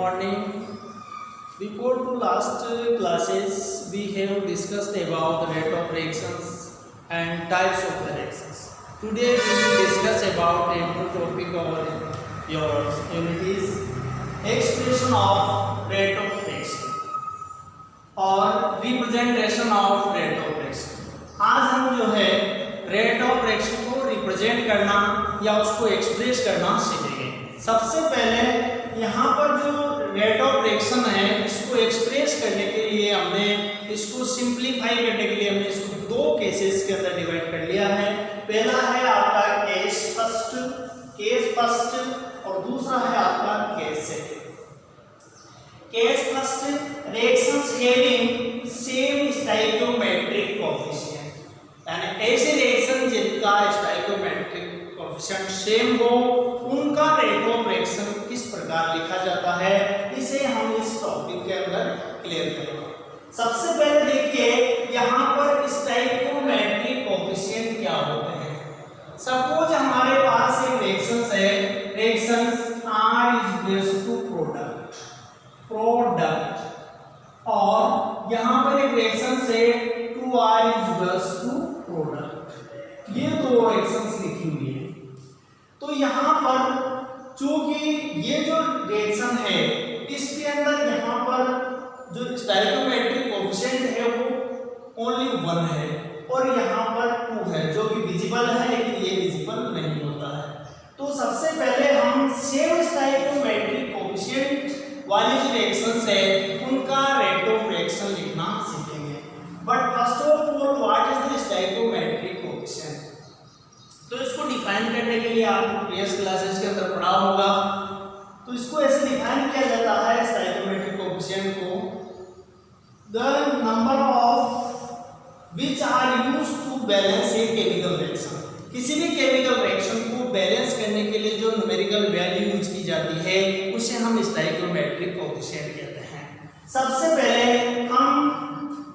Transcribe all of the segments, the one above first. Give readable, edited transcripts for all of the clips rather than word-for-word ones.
morning. Before two last classes, we have discussed about the rate of reactions and types of the reactions. Today, we will discuss about a new topic over your unities, expression of rate of reaction और representation of rate of reaction. आज हम जो है rate of reaction को represent करना या उसको express करना सीखेंगे। सबसे पहले यहाँ पर जो रेट ऑफ रिएक्शन है इसको एक्सप्रेस करने के लिए हमने इसको सिंप्लीफाई करने के लिए हमने इसको दो केसेस के अंदर डिवाइड कर लिया है। पहला है आपका केस फर्स्ट और दूसरा है आपका case second. Case first reactions having same stoichiometric coefficient, यानी ऐसे रिएक्शन जिनका स्टोइकियोमेट्रिक कोएफिशिएंट सेम हो उनका रेट ऑफ रिएक्शन किस प्रकार लिखा जाता है, इसे हम इस टॉपिक के अंदर क्लियर करेंगे। सबसे पहले देखिए यहाँ पर स्टोइकियोमेट्रिक कोएफिशिएंट क्या होते हैं। सपोज हमारे पास एक रिएक्शन है, reaction R is to product और यहाँ पर एक रिएक्शन से 2R इज टू प्रोडक्ट, ये दो रिएक्शंस लिखी हुई है। तो यहाँ पर चूंकि ये जो रिएक्शन है इसके अंदर यहाँ पर जो स्टोइकियोमेट्रिक कोएफिशिएंट है वो ओनली 1 है और यहाँ पर 2 है जो कि विजिबल है, लेकिन ये विजिबल नहीं होता है। तो सबसे पहले हम सेम स्टोइकियोमेट्रिक कोएफिशिएंट वाली जो रिएक्शंस है उनका रेट ऑफ रिएक्शन लिखना सीखेंगे। But first of all what is the stoichiometric coefficient, तो इसको डिफाइन करने के लिए आपको प्रीवियस क्लासेस के अंदर पढ़ा होगा। तो इसको ऐसे डिफाइन किया जाता है स्टोइकियोमेट्रिक कोएफिशिएंट को, the number of which are used to balance a chemical reaction. किसी भी केमिकल रिएक्शन को बैलेंस करने के लिए जो न्यूमेरिकल वैल्यू यूज की जाती है उसे हम स्टोइकियोमेट्रिक कोएफिशिएंट कहते हैं। सबसे पहले हम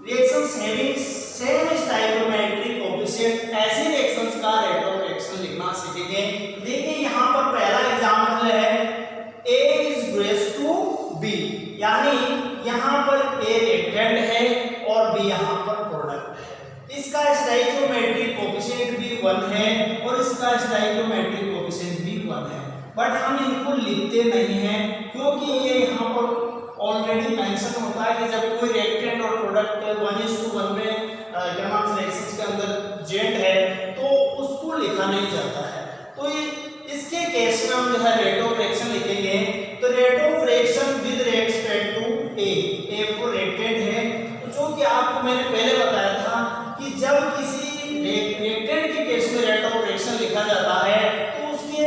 reactions having same stoichiometric coefficient ऐसे रिएक्शंस का रेट ऑफ रिएक्शन लिखना सीखेंगे। देखिए यहाँ पर पहला एग्जांपल है A is raised to B, यानी यहाँ पर A रिएक्टेंट है और B यहाँ पर प्रोडक्ट है। इसका स्टोइकियोमेट्रिक कोएफिशिएंट भी 1 है और इसका स्टोइकियोमेट्रिक कोएफिशिएंट भी 1 है, बट हम इनको लिखते नहीं हैं क्योंकि ये यहाँ पर ऑलरेडी मेंशन होता है कि जब कोई रिएक्टेंट और प्रोडक्ट 1:1 में रिएक्शंस के अंदर जेड है तो उसको लिखा नहीं जाता है। तो इसके केस में हम जो है रेट ऑफ रिएक्शन लिखेंगे। तो rate of reaction with respect to a को रिएक्टेंट है, तो जो कि आपको मैंने पहले बताया था कि जब किसी रिएक्टेंट के केस में रेट ऑफ रिएक्शन लिखा जाता है तो उसके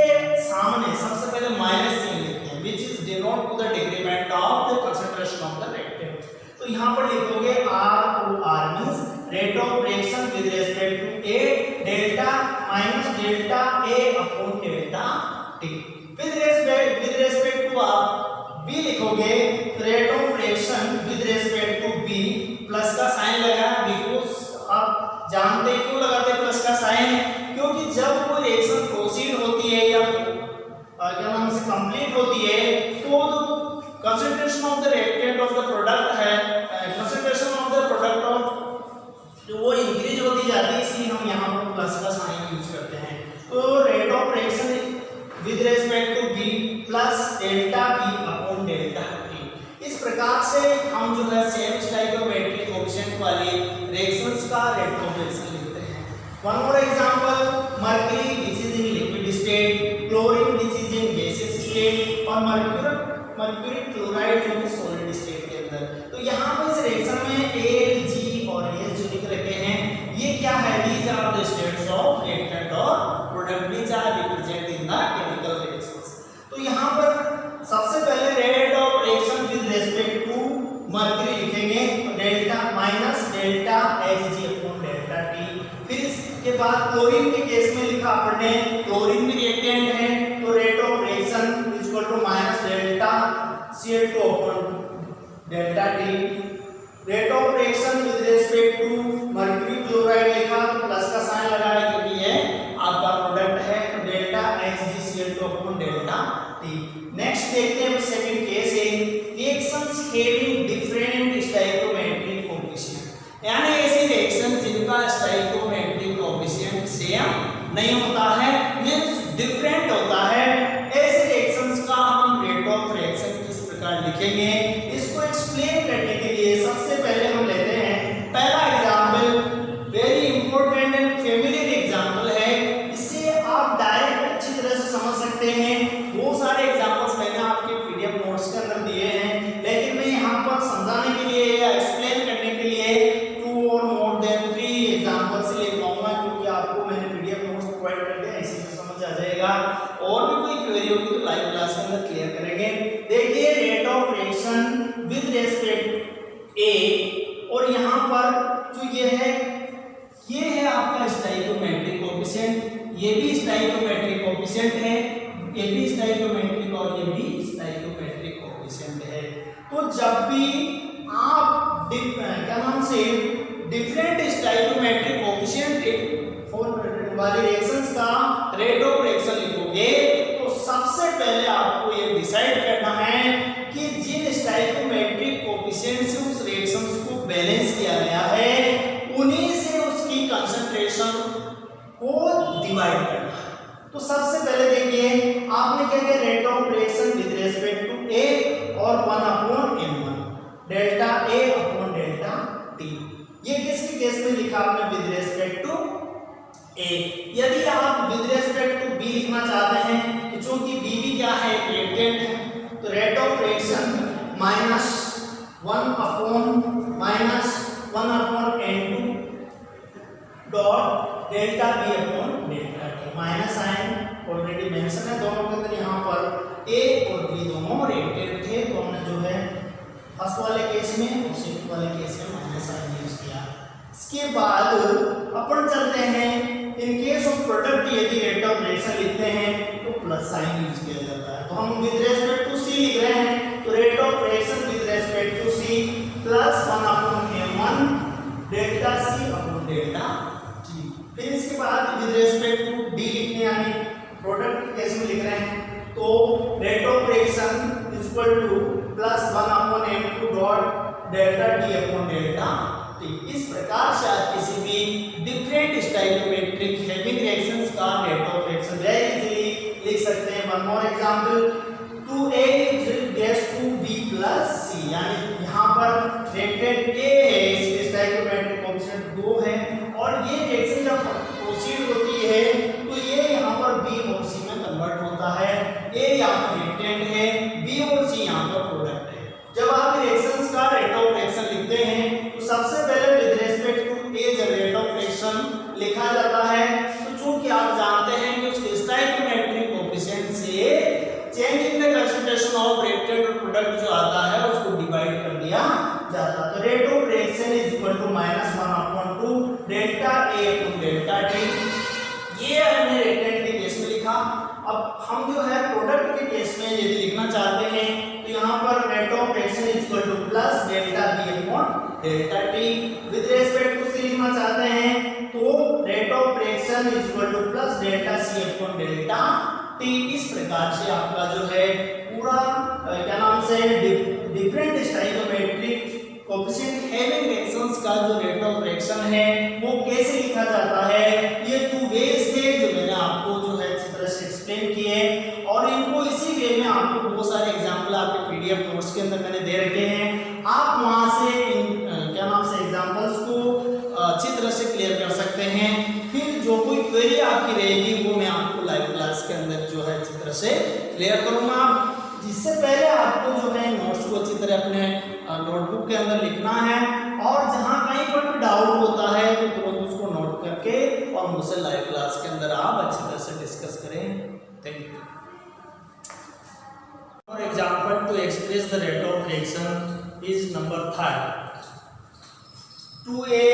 सामने सबसे पहले माइनस साइन लिखते हैं, which is denote to the decrement of the concentration of the reactant. तो यहाँ पर लिखोगे ROR means rate of reaction with respect to A delta minus delta A upon delta T। With respect to आप B लिखोगे rate of reaction with respect to B, plus का sign लगा because आप जानते हैं क्यों लगाते हैं प्लस का साइन, क्योंकि जब कोई रिएक्शन प्रोसीड होती है या क्या नाम से कंप्लीट होती है तो concentration of the reactant of the product है, concentration of the product of जो वो इंक्रीज होती जाती है, इसलिए हम यहाँ पर प्लस का साइन यूज करते हैं। तो rate of reaction with respect to B plus delta B upon delta T। इस प्रकार से हम जो है सेम स्टोइकियोमेट्रिक कोएफिशिएंट वाली रिएक्शंस का रेट ऑफ रिएक्शन लिखते हैं। One more example, mercury which is in liquid state, chlorine which is in gaseous state और मर्क्यूरी क्लोराइड जो कि सॉलिड स्टेट के अंदर। तो यहाँ पर इस रिएक्शन में A, G और H जो लिख रखे हैं ये क्या है, these are the states of reactant or product which are represented in the chemical reactions। तो यहाँ पर सबसे पहले rate of reaction with respect to mercury लिखेंगे delta minus delta Hg upon delta T। फिर इसके बाद क्लोरीन के केस में लिखा आपने क्लोरीन भी रिएक्टेंट है तो rate of reaction is equal to minus delta Cl2 upon delta T। Rate of reaction with respect to mercury chloride लिखा तो प्लस का साइन लगाया क्योंकि ये आपका प्रोडक्ट है, delta HgCl2 upon delta T। Next देखते हैं सेकंड केस है हैविंग डिफरेंट स्टोइकियोमेट्रिक कोएफिशिएंट, यानी ऐसे रिएक्शन जिनका स्टोइकियोमेट्रिक कोएफिशिएंट सेम नहीं होता है, मींस डिफरेंट होता है, ऐसे रिएक्शंस का हम रेट ऑफ रिएक्शन किस प्रकार लिखेंगे, इसको एक्सप्लेन करने के लिए सबसे पहले हम लेते हैं पहला example, very important and familiar example है, इससे आप डायरेक्ट अच्छी तरह से समझ सकते हैं। बहुत सारे एग्जांपल्स मैंने आपके पीडीएफ नोट्स के अंदर दिए हैं, लेकिन मैं यहाँ पर समझाने के लिए या एक्सप्लेन करने के लिए 2 और मोर देन 3 एग्जांपल्स ले पाऊंगा, क्योंकि आपको मैंने पीडीएफ नोट्स प्रोवाइड कर दिया, इसी से समझ आ जाएगा। और भी कोई क्वेरी होगी तो लाइव क्लास के अंदर क्लियर करेंगे। देखिए rate of reaction with respect a, और यहाँ पर जो ये है आपका स्टोइकियोमेट्रिक कोएफिशिएंट, ये भी स्टोइकियोमेट्रिक कोएफिशिएंट है, ये भी स्टोइकियोमेट्रिक और ये भी स्टोइकियोमेट्रिक कोएफिशिएंट है। तो जब भी आप क्या नाम से डिफरेंट स्टोइकियोमेट्रिक कोएफिशिएंट वाले रिएक्शंस का रेट ऑफ रिएक्शन लिखोगे, तो सबसे पहले आपको ये डिसाइड करना है कि जिन स्टोइकियोमेट्रिक कोएफिशिएंट से उस रिएक्शंस को बैलेंस किया गया है, उन्हीं से उसकी कंसंट्रेशन को डिवाइड करना है। तो सबसे पहले देखिए आपने क्या किया, rate of reaction with respect to a और 1/m1 डेल्टा ए अपॉन डेल्टा टी, ये किसके केस में लिखा आपने, विद रिस्पेक्ट टू ए। यदि आप विद रिस्पेक्ट टू बी लिखना चाहते हैं, तो चूंकि बी भी क्या है, रिएक्टेंट है, तो rate of reaction -1 upon n2 dot delta B upon delta T, minus sign already mention है दोनों के अंदर, यहाँ पर ए और बी दोनों रिएक्टेंट थे, तो हमने जो है फर्स्ट वाले केस में और सेकंड वाले केस में माइनस साइन यूज किया। इसके बाद अपन चलते हैं, इन केस ऑफ प्रोडक्ट यदि रेट ऑफ रिएक्शन लिखते हैं तो प्लस साइन यूज किया जाता है। तो हम विद रिस्पेक्ट टू सी लिख रहे हैं, तो rate of reaction with respect to C plus 1/m1 delta C upon delta T. फिर इसके बाद विद रिस्पेक्ट टू डी लिखने, यानी प्रोडक्ट के केस में लिख रहे हैं, तो rate of reaction is equal to plus 1/m2 dot delta T upon delta t. इस प्रकार से आप किसी भी डिफरेंट स्टोइकियोमेट्रिक हैविंग रिएक्शंस का rate of reaction very easily लिख सकते हैं। One more example, 2a is to b plus c, यानी यहाँ पर रिएक्टेंट a है, इसके स्टोइकियोमेट्रिक कोएफिशिएंट 2 है, और ये रिएक्शन जब प्रोसीड होती है तो ये यहाँ पर b और c में कन्वर्ट होता है। a यहाँ पर रिएक्टेंट है, b और c यहाँ पर प्रोडक्ट है। जब आप रिएक्शंस का रेट ऑफ रिएक्शन लिखते हैं, तो सबसे पहले विद रिस्पेक्ट टू a जब रेट ऑफ रिएक्शन लिखा जाता है, तो चूंकि आप जानते हैं कि उसके स्टोइकियोमेट्रिक कोएफिशिएंट से change in the concentration of reactant और प्रोडक्ट जो आता है उसको डिवाइड कर दिया जाता है। तो rate of reaction is equal to -1/2 delta A upon delta T, ये हमने रिएक्टेंट के केस में लिखा। अब हम जो है प्रोडक्ट के केस में यदि लिखना चाहते हैं, तो यहाँ पर rate of reaction is equal to plus delta B upon delta t. With respect to c लिखना चाहते हैं, तो rate of reaction is equal to plus delta C upon delta t. इस प्रकार से आपका जो है पूरा क्या नाम से different stoichiometric coefficient having reactions का जो रेट ऑफ रिएक्शन है वो कैसे लिखा जाता है, ये 2 वेज थे जो मैंने आपको जो है अच्छी तरह से एक्सप्लेन किए, और इनको इसी वे में आपको बहुत सारे एग्जांपल आपके पीडीएफ नोट्स के अंदर मैंने दे रखे हैं। आप वहां से इन क्या नाम से एग्जांपल्स को अच्छी तरह से क्लियर कर सकते हैं। फिर जो कोई क्वेरी आपकी रहेगी वो मैं आपको लाइव क्लास के अंदर जो है अच्छी तरह से क्लियर करूंगा। जिससे पहले आपको जो है नोट्स को अच्छी तरह अपने नोटबुक के अंदर लिखना है, और जहां कहीं पर भी डाउट होता है तो तुरंत उसको नोट करके और मुझसे लाइव क्लास के अंदर आप अच्छी तरह से डिस्कस करें। Thank you. For example, to express the rate of reaction is number 3, 2a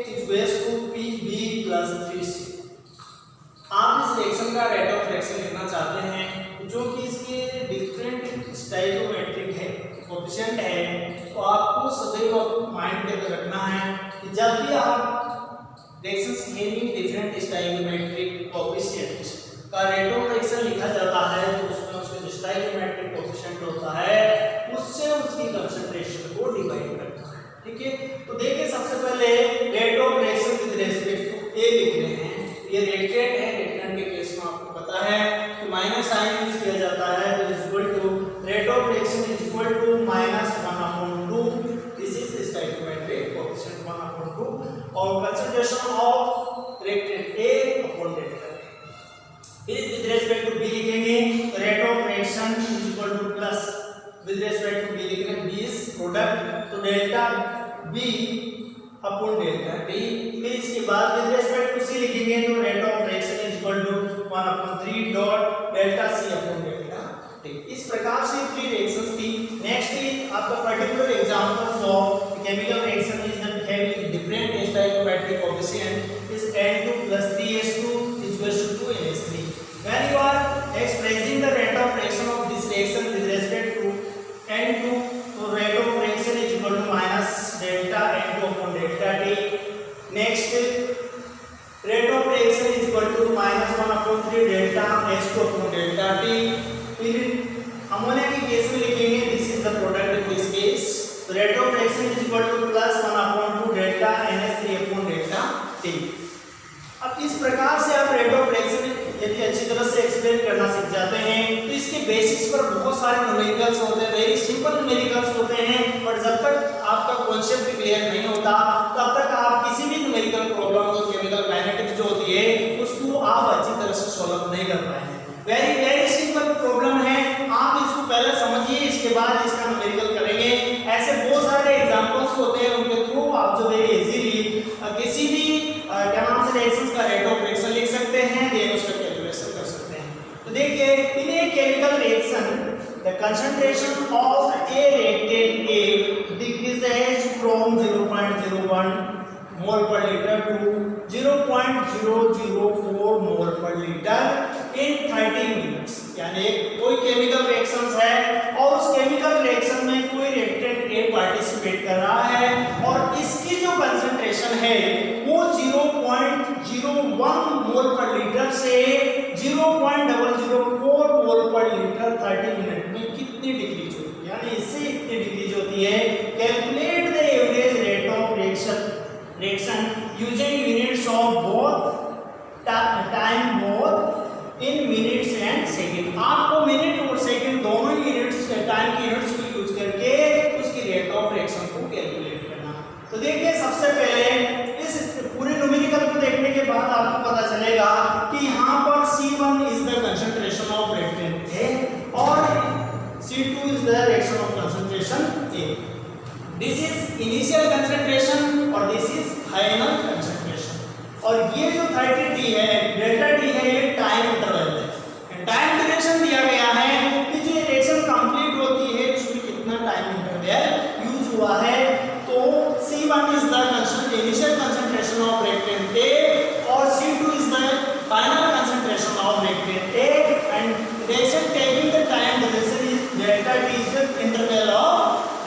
is raised to pb plus 3c। आप इस रिएक्शन का रेट ऑफ रिएक्शन लिखना चाहते हैं जो कि इसके डिफरेंट स्टोइकियोमेट्रिक है कोएफिशिएंट है, तो आपको सदैव माइंड के अंदर रखना है कि जब भी आप reactions having different stoichiometric coefficient का रेट ऑफ रिएक्शन लिखा जाता है, तो उसमें उसके जो स्टोइकियोमेट्रिक कोएफिशिएंट होता है उससे उसकी कंसंट्रेशन डिवाइड करता है। ठीक है, तो देखिए सबसे पहले rate of reaction with respect to a लिख रहे हैं। ये रिएक्टेंट है, रिएक्टेंट के केस में आपको पता है कि माइनस साइन यूज किया जाता है, तो is equal to rate of reaction is equal to -1/2। This is stoichiometric coefficient 1/2 और concentration of reactant A upon delta is with respect to B लिखेंगे, तो rate of reaction is equal to plus with respect to B लिख रहे हैं, B is product, तो delta B upon delta T। फिर इसके बाद विद रेस्पेक्ट टू C लिखेंगे, तो rate of reaction is equal to 1/3 dot delta C upon delta T। इस प्रकार से 3 रिएक्शंस थी। नेक्स्ट इज आपका particular examples of chemical reaction is having different stoichiometric coefficient is N2 + 3H2 = 2NH3। When you are expressing the rate of reaction of this reaction with respect to N2, so rate of reaction is equal to minus delta N2 upon delta T. Next, rate of reaction is equal to -1/3 delta H2 upon delta T. फिर ammonia के case में लिखेंगे, this is the product in this case. So rate of reaction is equal to +1/2 delta NH3 upon delta T. अब इस प्रकार से आप rate of reaction यदि अच्छी तरह से एक्सप्लेन करना सीख जाते हैं, तो इसके बेसिक्स पर बहुत सारे न्यूमेरिकल्स होते हैं, वेरी सिंपल न्यूमेरिकल्स होते हैं, और जब तक आपका कॉन्सेप्ट क्लियर नहीं होता तब तक आप किसी भी न्यूमेरिकल प्रॉब्लम को केमिकल काइनेटिक्स जो होती है उसको आप अच्छी तरह से सॉल्व नहीं कर पाएंगे। वेरी वेरी सिंपल प्रॉब्लम है, आप इसको पहले समझिए, इसके बाद इसका न्यूमेरिकल करेंगे। ऐसे बहुत सारे एग्जांपल्स होते हैं, उनके थ्रू आप जो वेरी इजीली किसी भी क्या नाम से रिएक्शंस का रेट ऑफ रिएक्शन लिख सकते हैं, देन उसका कैलकुलेशन कर सकते हैं। तो देखिए in a chemical reaction the concentration of a reactant A decreases from 0.01 mole per litre to 0.004 mole per litre in 30 minutes. यानी कोई केमिकल रिएक्शंस है और उस केमिकल रिएक्शन में कोई रिएक्टेंट A पार्टिसिपेट कर रहा है और इसकी जो कंसंट्रेशन है वो 0.01 मोल पर लीटर से 0.004 मोल पर लीटर 30 मिनट में कितनी डिक्रीज होती है, यानी इससे इतनी डिक्रीज होती है। Calculate the average rate of reaction using units of both time both in minutes and second. आपको मिनट और सेकंड दोनों यूनिट्स टाइम की यूनिट्स को यूज करके उसकी रेट ऑफ रिएक्शन को कैलकुलेट करना। तो देखिए सबसे पहले इस पूरे न्यूमेरिकल को देखने के बाद आपको पता चलेगा कि यहाँ पर C1 is the concentration of reactant A और C2 is the reaction of concentration A। This is initial concentration और दिस इज फाइनल कंसंट्रेशन। और ये जो 30T है, डेल्टा T है, ये टाइम इंटरवल है, टाइम ड्यूरेशन दिया गया है कि जो रिएक्शन कंप्लीट होती है उसमें कितना टाइम इंटरवल यूज हुआ है। तो C1 is the initial concentration of reactant A और C2 is the final concentration of reactant A and reaction taking the time duration is delta T is the interval of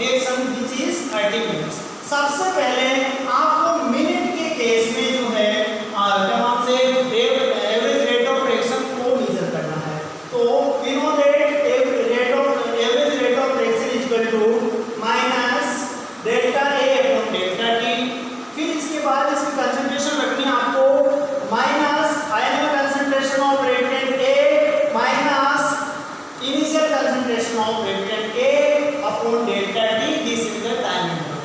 reaction which is 30 minutes. सबसे पहले आपको minute के case में जो है जब से एवरेज रेट ऑफ रिएक्शन को मेजर करना है, तो we know that average rate of reaction is equal to minus delta A upon delta T। फिर इसके बाद इसकी कंसंट्रेशन रखनी है आपको minus final concentration of reactant A minus initial concentration of reactant A upon delta T। This is the time interval.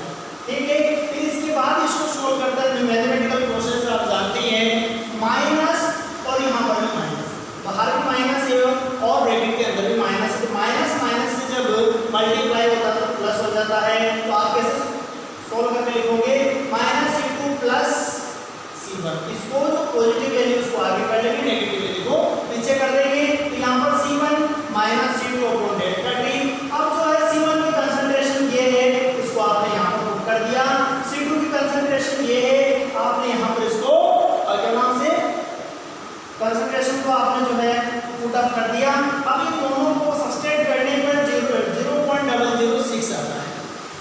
ठीक है, फिर इसके बाद इसको सोल्व करते हैं मैथमेटिकल प्रोसेस आप जानते हैं, माइनस और यहाँ पर भी माइनस, बाहर भी माइनस है और ब्रैकेट के अंदर भी माइनस है। माइनस माइनस से जब मल्टीप्लाई होता है तो प्लस हो जाता है, तो आप कैसे सोल्व करके लिखोगे -C2 + C1। इसको जो पॉजिटिव वैल्यू उसको आगे कर लेंगे, नेगेटिव वैल्यू को पीछे कर देंगे। तो यहाँ पर C1 -C2 upon delta T। अब जो है C1 की कंसंट्रेशन ये है, इसको आपने यहाँ पर पुट कर दिया। C2 की कंसंट्रेशन ये है, आपने यहाँ पर इसको क्या नाम से कंसंट्रेशन को आपने जो है पुट अप कर दिया। अब इन दोनों को सब्सट्रैक्ट करने पर 0.006 आता है।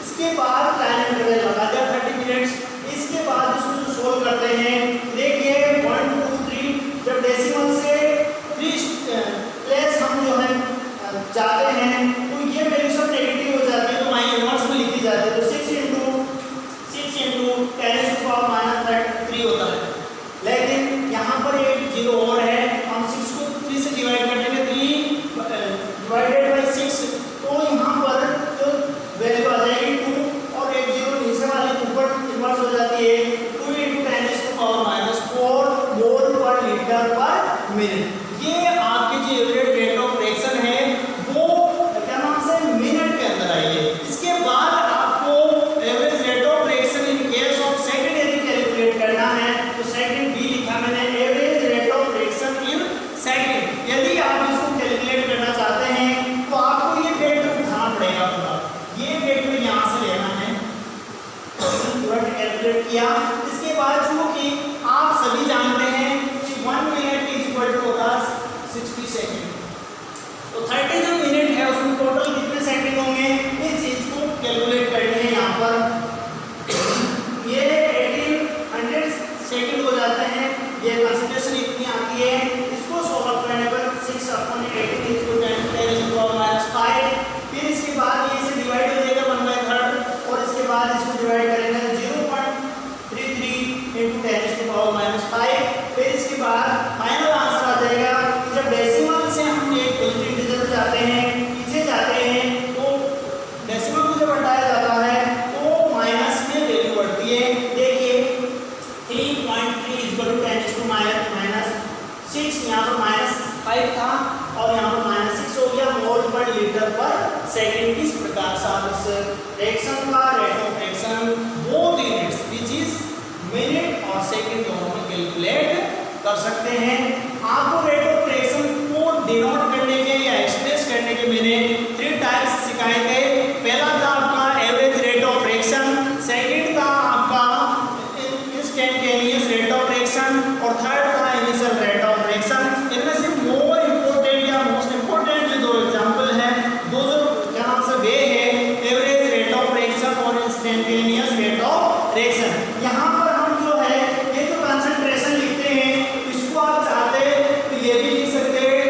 इसके बाद टाइम इंटरवल लगा दिया 30 मिनट्स। इसके बाद इसको सोल्व करते हैं, देखिए 1 2 3 जब डेसिमल से 3 प्लेस हम जो है जाते हैं किया। इसके बाद चूंकि आप सभी जानते हैं कि 1 मिनट इज इक्वल टू होता 60 सेकंड, तो 30 जो मिनट है उसमें टोटल कितने सेकंड होंगे इस चीज को कैलकुलेट करनी है। यहाँ पर ये 1800 सेकंड हो जाते हैं, ये कंसंट्रेशन इतनी आती है। इसको सॉल्व करने पर 6/18 × 10⁻⁵, फिर इसके बाद ये से डिवाइड हो जाएगा 1/3 और इसके बाद इसको डिवाइड करेंगे 0.33 × 10⁻⁵, फिर इसके बाद फाइनल आंसर आ जाएगा। जब डेसिमल से हम एक पॉजिटिव इंटीजर पे जाते हैं, पीछे जाते हैं, तो डेसिमल को जब हटाया जाता है तो माइनस में वैल्यू बढ़ती है। देखिए 3.3 = 10⁻⁻6, यहाँ पर -5 था और यहाँ पर -6 हो गया मोल पर लीटर पर सेकंड। इस प्रकार से आप इस रिएक्शन का rate of reaction both units which is minute और सेकंड दोनों में कैलकुलेट कर सकते हैं। आपको रेट ऑफ रिएक्शन को डिनोट करने के या एक्सप्रेस करने के मैंने 3 टाइप्स सिखाए थे। पहला था आपका average rate of reaction, second था आपका इंस्टेंटेनियस रेट ऑफ रिएक्शन और थर्ड था इनिशियल रेट ऑफ रिएक्शन। इनमें से मोर इंपॉर्टेंट या मोस्ट इंपॉर्टेंट जो 2 एग्जांपल हैं, दो क्या नाम से वे है एवरेज रेट ऑफ रिएक्शन और इंस्टेंटेनियस रेट ऑफ रिएक्शन। यहाँ पर हम जो है ये जो कंसंट्रेशन लिखते हैं इसको आप चाहते तो ये भी लिख सकते हैं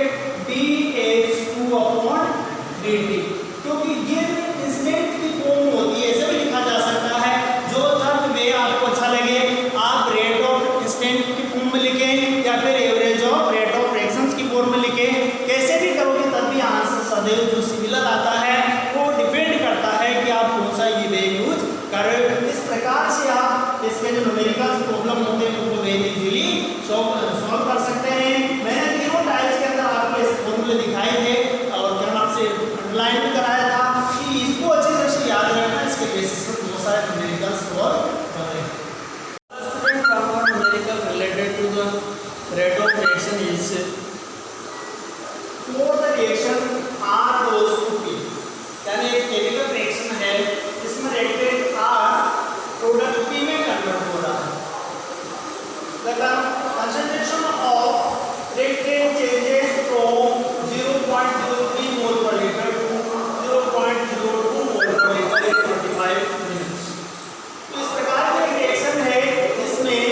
dH2/dt, क्योंकि ये इंस्टेंट की फॉर्म होती है, ऐसे भी लिखा जा सकता है। जो तब वे आपको अच्छा लगे आप रेट ऑफ इंस्टेंट की फॉर्म में लिखें या फिर average of rate of reactions की फॉर्म में लिखें, कैसे भी करोगे तब भी आंसर सदैव जो सिमिलर आता है वो डिपेंड करता है कि आप कौन सा ये वे यूज कर रहे हो। इस प्रकार से आप इसके जो न्यूमेरिकल प्रॉब्लम होते हैं उनको वेरी इजीली सॉल्व कर सकते हैं। मैंने तीनों टाइप्स के अंदर आपको ऐसे फॉर्मूले दिखाए थे और क्या नाम से अंडरलाइन भी कराया था कि इसको अच्छी तरह से याद रखना, इसके बेसिस पर बहुत सारे न्यूमेरिकल सॉल्व करते हैं। Student from numerical related to the rate of reaction is for the reaction R goes to P, यानी एक केमिकल रिएक्शन है इसमें रिएक्टेंट R प्रोडक्ट P में कन्वर्ट हो रहा है। The concentration of reactant changes from 0.03 mol per liter to 0.02 mol per liter in 25 minutes। तो इस प्रकार की रिएक्शन है जिसमें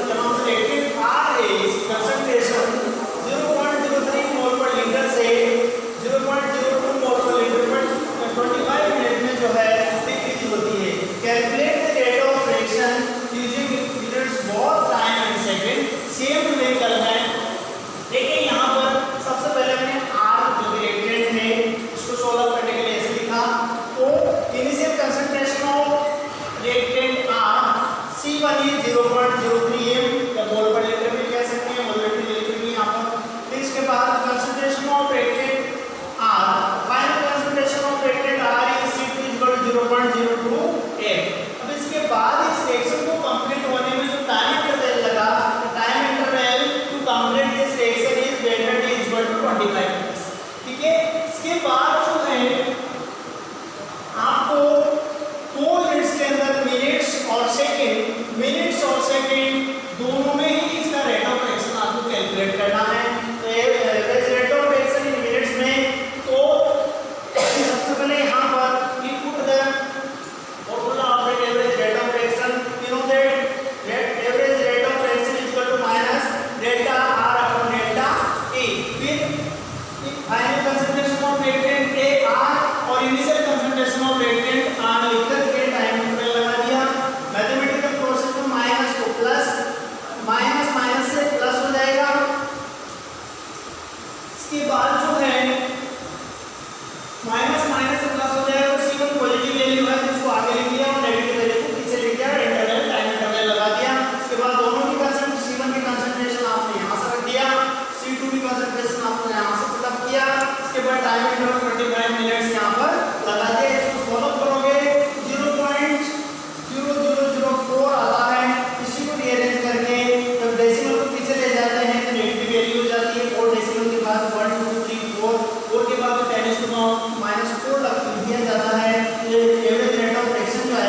तमाम रिएक्टेंट R है, इसकी कंसंट्रेशन 0.03 मोल पर लीटर से 0.02 मोल पर लीटर पर 25 मिनट में जो है डिक्रीज होती है। Calculate the rate of reaction using minutes both time and second, same numerical है। देखिए यहाँ पर सबसे पहले हमने R जो रिएक्टेंट है इसको सॉल्व करने के लिए ऐसे लिखा, तो initial concentration of reactant R C1 is 0.03 m या मोल पर लीटर भी कह सकते हैं, मोलरिटी लिखेंगे यहाँ पर। फिर इसके बाद concentration of reactant R, final concentration of reactant R is C2 is 0.02 m। अब इसके बाद इस रिएक्शन को कंप्लीट होने में जो टाइम इंटरवल लगा, time interval to complete this reaction is delta T is 25 minutes. ठीक है, इसके बाद जो है आपको 2 यूनिट्स के अंदर मिनट्स और सेकंड दोनों में ही इसका रेट ऑफ रिएक्शन आपको कैलकुलेट करना है। तो average rate of reaction in minutes में, तो सबसे पहले यहाँ पर we put the formula of the average rate of reaction. You know that average rate of reaction is equal to minus delta R upon delta E। फिर final concentration of reactant A R और initial concentration of reactant R लिखकर के time interval लगा दिया। Mathematical process में minus को plus, minus minus से plus हो जाएगा। इसके बाद जो है माइनस माइनस से प्लस हो जाएगा, C1 पॉजिटिव वैल्यू है जिसको आगे लिख दिया और नेगेटिव वैल्यू को पीछे लिख दिया, इंटरवल टाइम इंटरवल लगा दिया। इसके बाद दोनों की कंसंट्रेशन, C1 की कंसंट्रेशन आपने यहाँ से रख दिया, C2 की कंसंट्रेशन आपने यहाँ से पुट किया। इसके बाद टाइम इंटरवल 25 मिनट्स यहाँ पर लगा दिया। इसको फॉलो करोगे 0.0004 आता है। इसी को रीअरेंज करके जब डेसिमल को पीछे ले जाते हैं तो नेगेटिव वैल्यू हो जाती है। 4 डेसिमल के बाद 1 2 3 4 के बाद 10⁻⁴ दिया जाता है। ये एवरेज रेट ऑफ रिएक्शन जो है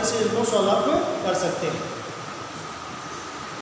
से इनको सॉल्व अप कर सकते हैं।